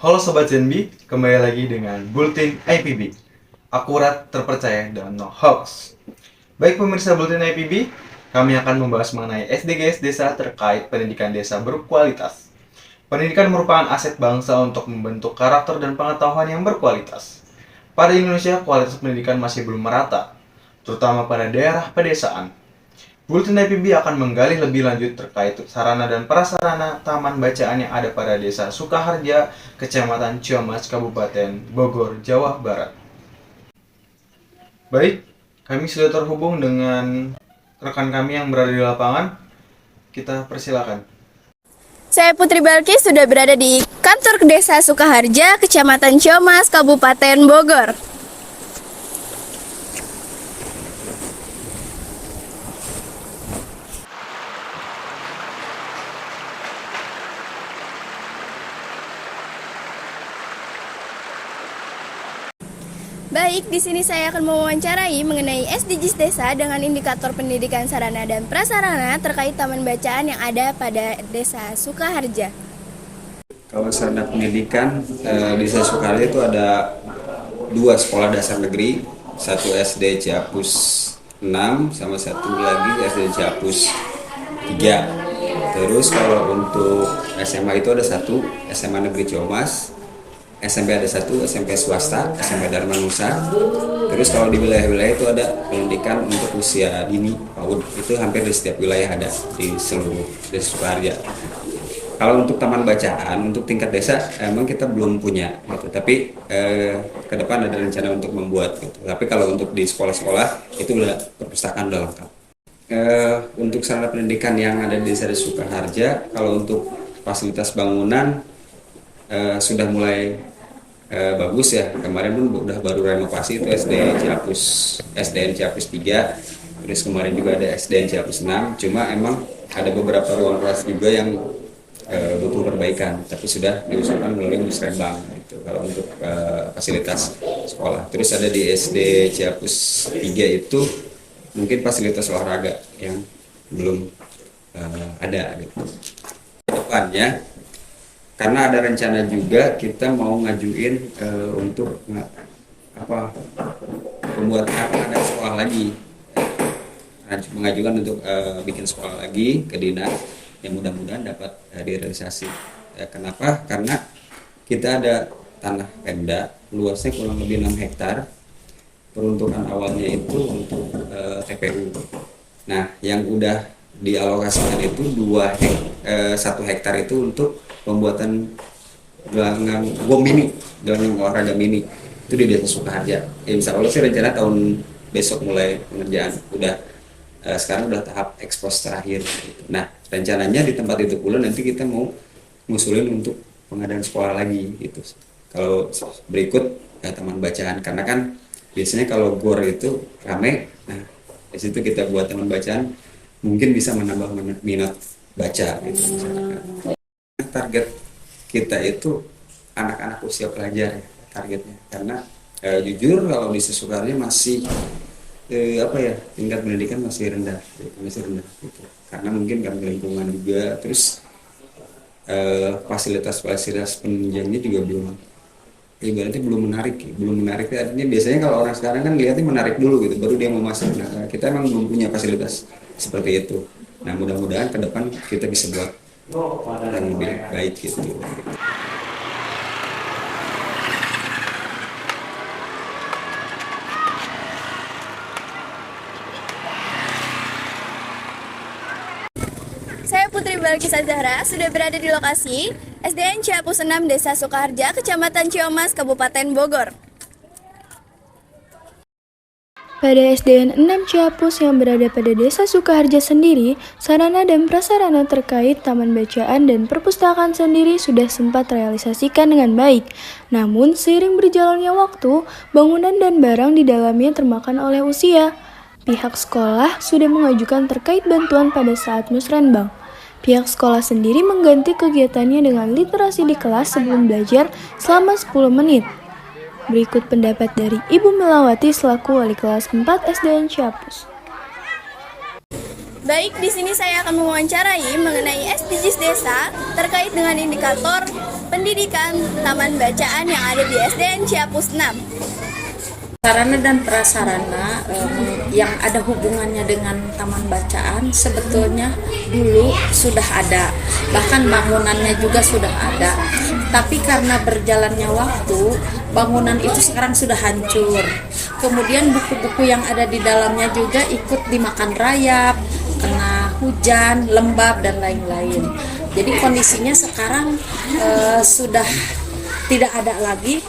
Halo Sobat Zenbi, kembali lagi dengan Bulletin IPB. Akurat, terpercaya, dan no hoax. Baik pemirsa Bulletin IPB, kami akan membahas mengenai SDGs desa terkait pendidikan desa berkualitas. Pendidikan merupakan aset bangsa untuk membentuk karakter dan pengetahuan yang berkualitas. Pada Indonesia, kualitas pendidikan masih belum merata, terutama pada daerah pedesaan. Bulletin IPB akan menggali lebih lanjut terkait sarana dan prasarana taman bacaan yang ada pada Desa Sukaharja, Kecamatan Ciamas, Kabupaten Bogor, Jawa Barat. Baik, kami sudah terhubung dengan rekan kami yang berada di lapangan. Kita persilakan. Saya Putri Balki sudah berada di kantor Desa Sukaharja, Kecamatan Ciamas, Kabupaten Bogor. Baik, di sini saya akan mewawancarai mengenai SDGs Desa dengan indikator pendidikan sarana dan prasarana terkait taman bacaan yang ada pada Desa Sukaharja. Kalau sarana pendidikan di Desa Sukaharja itu ada 2 sekolah dasar negeri, satu SD Ciapus 6 sama satu lagi SD Ciapus 3. Terus kalau untuk SMA itu ada satu SMA Negeri Ciamas, SMP ada satu SMP swasta, SMP Dharma Nusa. Terus kalau di wilayah-wilayah itu ada pendidikan untuk usia dini PAUD, itu hampir di setiap wilayah ada di seluruh Desa Sukaharja. Kalau untuk taman bacaan untuk tingkat desa emang kita belum punya gitu, tapi ke depan ada rencana untuk membuat gitu. Tapi kalau untuk di sekolah-sekolah itu udah perpustakaan udah lengkap. Untuk sarana pendidikan yang ada di Desa Sukaharja, kalau untuk fasilitas bangunan sudah mulai bagus ya. Kemarin pun udah baru renovasi itu SDN Ciapus 3. Terus kemarin juga ada SDN Ciapus 6. Cuma emang ada beberapa ruang kelas juga yang butuh perbaikan, tapi sudah diusulkan melalui musrenbang gitu kalau untuk fasilitas sekolah. Terus ada di SD Ciapus 3 itu mungkin fasilitas olahraga yang belum ada gitu. Depannya karena ada rencana juga kita mau ngajuin untuk pembuatan ada sekolah lagi, mengajukan untuk bikin sekolah lagi ke dinas yang mudah-mudahan dapat direalisasi. Kenapa? Karena kita ada tanah Pemda, luasnya kurang lebih 6 hektar. Peruntukan awalnya itu untuk TPU. Nah, yang udah dialokasikan itu 1 hektar itu untuk pembuatan gelanggang mini, gelanggang olahraga mini itu di Desa Sukaharja. Insya Allah sih rencana tahun besok mulai pengerjaan. Sekarang udah tahap ekspos terakhir. Nah, rencananya di tempat itu pula nanti kita mau ngusulin untuk pengadaan sekolah lagi gitu. Kalau berikut taman bacaan, karena kan biasanya kalau GOR itu rame. Nah, di situ kita buat taman bacaan mungkin bisa menambah minat baca gitu misalkan. Target kita itu anak-anak usia pelajar ya, targetnya. Karena jujur kalau di Sukaharja masih tingkat pendidikan masih rendah gitu. Karena mungkin karena lingkungan juga, terus fasilitas penunjangnya juga ibaratnya belum menarik artinya biasanya kalau orang sekarang kan lihatnya menarik dulu gitu baru dia mau masuk. Nah, kita emang belum punya fasilitas seperti itu. Nah, mudah-mudahan ke depan kita bisa buat yang lebih baik gitu. Saya Putri Balki Zahra sudah berada di lokasi SDN Ciapus 6 Desa Sukaharja, Kecamatan Ciamas, Kabupaten Bogor. Pada SDN 6 Ciapus yang berada pada Desa Sukaharja sendiri, sarana dan prasarana terkait taman bacaan dan perpustakaan sendiri sudah sempat terrealisasikan dengan baik. Namun, seiring berjalannya waktu, bangunan dan barang di dalamnya termakan oleh usia. Pihak sekolah sudah mengajukan terkait bantuan pada saat musrenbang. Pihak sekolah sendiri mengganti kegiatannya dengan literasi di kelas sebelum belajar selama 10 menit. Berikut pendapat dari Ibu Melawati selaku wali kelas 4 SDN Ciapus. Baik, di sini saya akan mewawancarai mengenai SDGs Desa terkait dengan indikator pendidikan taman bacaan yang ada di SDN Ciapus 6. Sarana dan prasarana yang ada hubungannya dengan taman bacaan sebetulnya dulu sudah ada, bahkan bangunannya juga sudah ada. Tapi karena berjalannya waktu, bangunan itu sekarang sudah hancur. Kemudian buku-buku yang ada di dalamnya juga ikut dimakan rayap, kena hujan, lembab, dan lain-lain. Jadi kondisinya sekarang sudah tidak ada lagi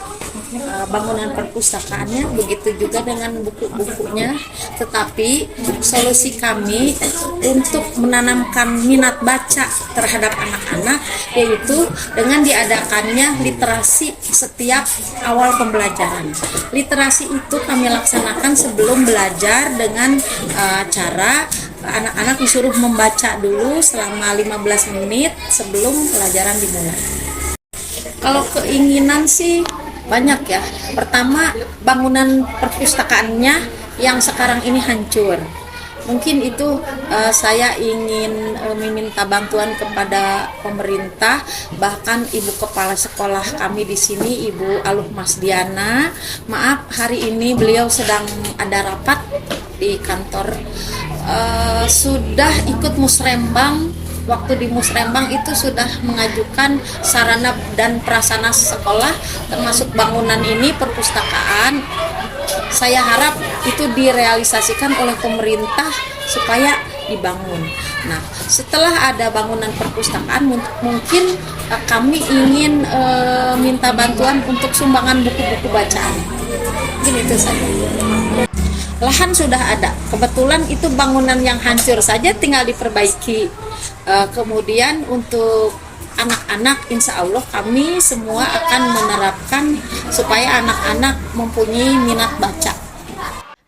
bangunan perpustakaannya, begitu juga dengan buku-bukunya. Tetapi solusi kami untuk menanamkan minat baca terhadap anak-anak yaitu dengan diadakannya literasi setiap awal pembelajaran. Literasi itu kami laksanakan sebelum belajar dengan cara anak-anak disuruh membaca dulu selama 15 menit sebelum pelajaran dimulai. Kalau keinginan sih banyak ya. Pertama, bangunan perpustakaannya yang sekarang ini hancur. Mungkin itu saya ingin meminta bantuan kepada pemerintah, bahkan Ibu Kepala Sekolah kami di sini, Ibu Aluh Masdiana. Maaf, hari ini beliau sedang ada rapat di kantor. Sudah ikut musrembang. Waktu di musrembang itu sudah mengajukan sarana dan prasarana sekolah, termasuk bangunan ini perpustakaan. Saya harap itu direalisasikan oleh pemerintah supaya dibangun. Nah, setelah ada bangunan perpustakaan, mungkin kami ingin minta bantuan untuk sumbangan buku-buku bacaan. Mungkin itu saja. Lahan sudah ada, kebetulan itu bangunan yang hancur saja tinggal diperbaiki. Kemudian untuk anak-anak, insya Allah kami semua akan menerapkan supaya anak-anak mempunyai minat baca.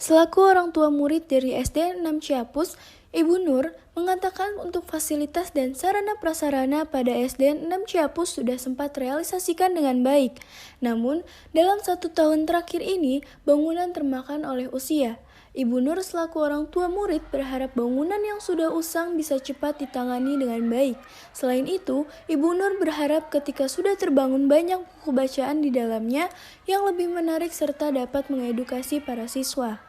Selaku orang tua murid dari SDN 6 Ciapus, Ibu Nur mengatakan untuk fasilitas dan sarana prasarana pada SDN 6 Ciapus sudah sempat realisasikan dengan baik. Namun, dalam 1 tahun terakhir ini, bangunan termakan oleh usia. Ibu Nur selaku orang tua murid berharap bangunan yang sudah usang bisa cepat ditangani dengan baik. Selain itu, Ibu Nur berharap ketika sudah terbangun banyak buku bacaan di dalamnya yang lebih menarik serta dapat mengedukasi para siswa.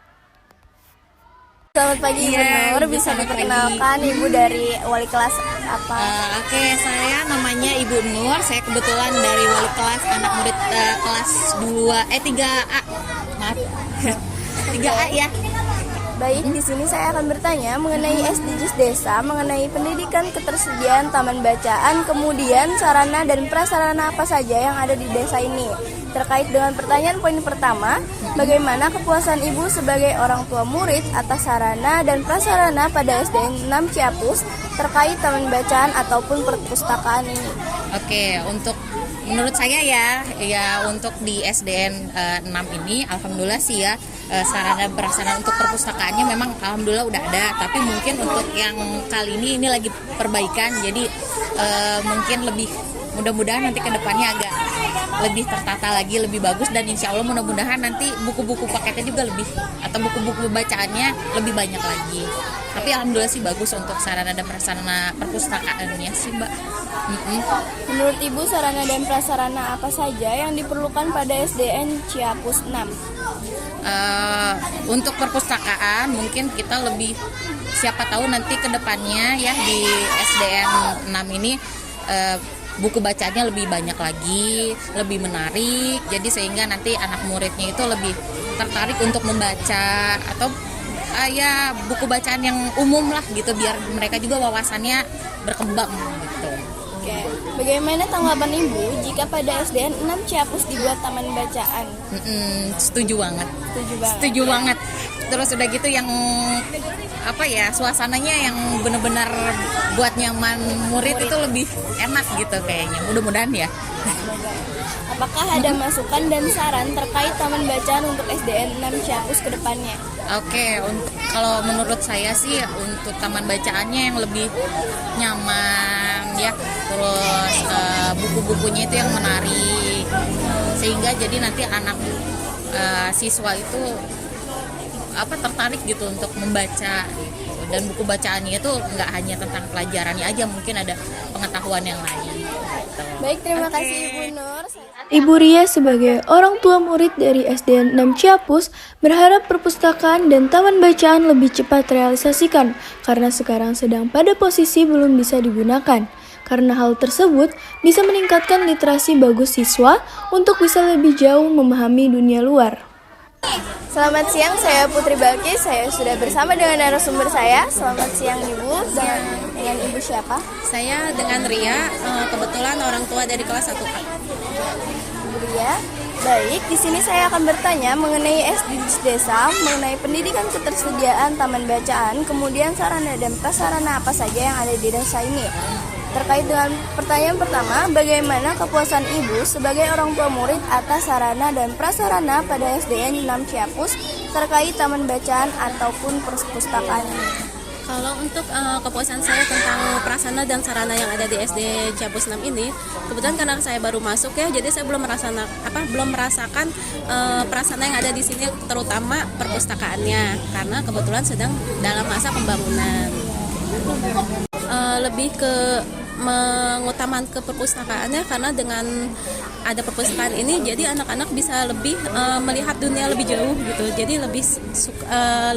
Selamat pagi Ibu Nur, bisa diperkenalkan Ibu dari wali kelas apa? Oke, saya namanya Ibu Nur. Saya kebetulan dari wali kelas anak murid kelas 3A. Maaf. 3A ya. Baik, di sini saya akan bertanya mengenai SDGs Desa, mengenai pendidikan, ketersediaan taman bacaan, kemudian sarana dan prasarana apa saja yang ada di desa ini. Terkait dengan pertanyaan poin pertama, bagaimana kepuasan Ibu sebagai orang tua murid atas sarana dan prasarana pada SDN 6 Ciapus terkait taman bacaan ataupun perpustakaan ini? Oke, untuk menurut saya ya untuk di SDN 6 ini alhamdulillah sih ya, sarana prasarana untuk perpustakaannya memang alhamdulillah udah ada, tapi mungkin untuk yang kali ini lagi perbaikan, jadi mungkin lebih mudah-mudahan nanti ke depannya agak lebih tertata lagi, lebih bagus, dan insya Allah mudah-mudahan nanti buku-buku paketnya juga lebih, atau buku-buku bacaannya lebih banyak lagi. Tapi alhamdulillah sih bagus untuk sarana dan prasarana perpustakaannya sih Mbak. Menurut Ibu, sarana dan prasarana apa saja yang diperlukan pada SDN Ciapus 6? Untuk perpustakaan mungkin kita lebih, siapa tahu nanti ke depannya ya di SDN 6 ini buku bacanya lebih banyak lagi, lebih menarik, jadi sehingga nanti anak muridnya itu lebih tertarik untuk membaca, atau ya buku bacaan yang umum lah gitu, biar mereka juga wawasannya berkembang gitu. Oke, bagaimana tanggapan Ibu jika pada SDN 6 Ciapus dibuat taman bacaan? Setuju banget. Setuju banget. Terus udah gitu yang apa ya, suasananya yang benar-benar buat nyaman murid itu lebih enak gitu kayaknya. Mudah-mudahan ya. Apakah ada masukan dan saran terkait taman bacaan untuk SDN 6 Ciapus ke depannya? Oke, kalau menurut saya sih untuk taman bacaannya yang lebih nyaman ya, terus buku-bukunya itu yang menarik, sehingga jadi nanti anak siswa itu tertarik gitu untuk membaca gitu. Dan buku bacaannya itu nggak hanya tentang pelajarannya aja, mungkin ada pengetahuan yang lain. gitu. Baik, terima Oke. kasih Ibu Nur. Ibu Ria sebagai orang tua murid dari SDN 6 Ciapus berharap perpustakaan dan taman bacaan lebih cepat realisasikan karena sekarang sedang pada posisi belum bisa digunakan. Karena hal tersebut bisa meningkatkan literasi bagus siswa untuk bisa lebih jauh memahami dunia luar. Selamat siang, saya Putri Balkis. Saya sudah bersama dengan narasumber saya. Selamat siang Ibu. Dengan Ibu siapa? Saya dengan Ria, kebetulan orang tua dari kelas 1A. Ibu Ria. Baik, di sini saya akan bertanya mengenai SDGs desa, mengenai pendidikan ketersediaan taman bacaan, kemudian sarana dan prasarana apa saja yang ada di desa ini. Terkait dengan pertanyaan pertama, bagaimana kepuasan Ibu sebagai orang tua murid atas sarana dan prasarana pada SDN 6 Ciapus terkait taman bacaan ataupun perpustakaan ini? Kalau untuk kepuasan saya tentang prasarana dan sarana yang ada di SD Ciapus 6 ini, kebetulan karena saya baru masuk ya, jadi saya belum merasakan prasarana yang ada di sini, terutama perpustakaannya, karena kebetulan sedang dalam masa pembangunan. Lebih ke mengutamakan ke perpustakaannya, karena dengan ada perpustakaan ini jadi anak-anak bisa lebih melihat dunia lebih jauh gitu, jadi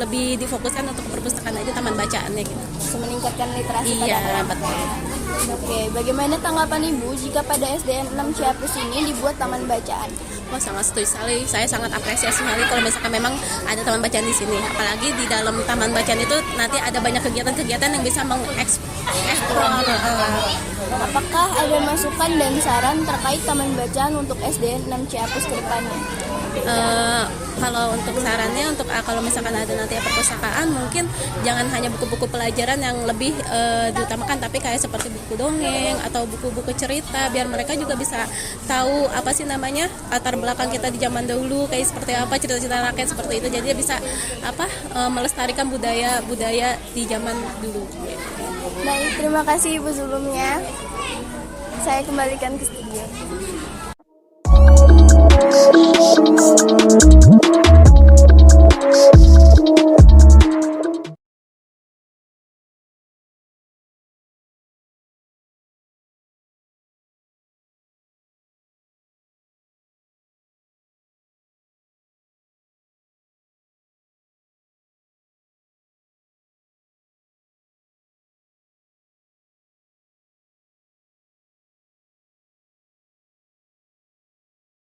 lebih difokuskan untuk perpustakaan aja, taman bacaannya gitu. Meningkatkan literasi Iya, pada anak. betul. Oke, bagaimana tanggapan Ibu jika pada SDN 6 Ciapus ini dibuat taman bacaan? Wah, sangat setuju sekali. Saya sangat apresiasi sekali kalau misalkan memang ada taman bacaan di sini. Apalagi di dalam taman bacaan itu nanti ada banyak kegiatan-kegiatan yang bisa mengeksplor. Apakah ada masukan dan saran terkait taman bacaan untuk SDN 6 Ciapus ke depannya? Kalau untuk sarannya, untuk kalau misalkan ada nanti perpustakaan, mungkin jangan hanya buku-buku pelajaran yang lebih diutamakan, tapi kayak seperti buku dongeng atau buku-buku cerita, biar mereka juga bisa tahu apa sih namanya latar belakang kita di zaman dahulu, kayak seperti apa cerita-cerita rakyat seperti itu. Jadi dia bisa melestarikan budaya di zaman dulu. Baik, terima kasih Ibu sebelumnya. Saya kembalikan ke studio.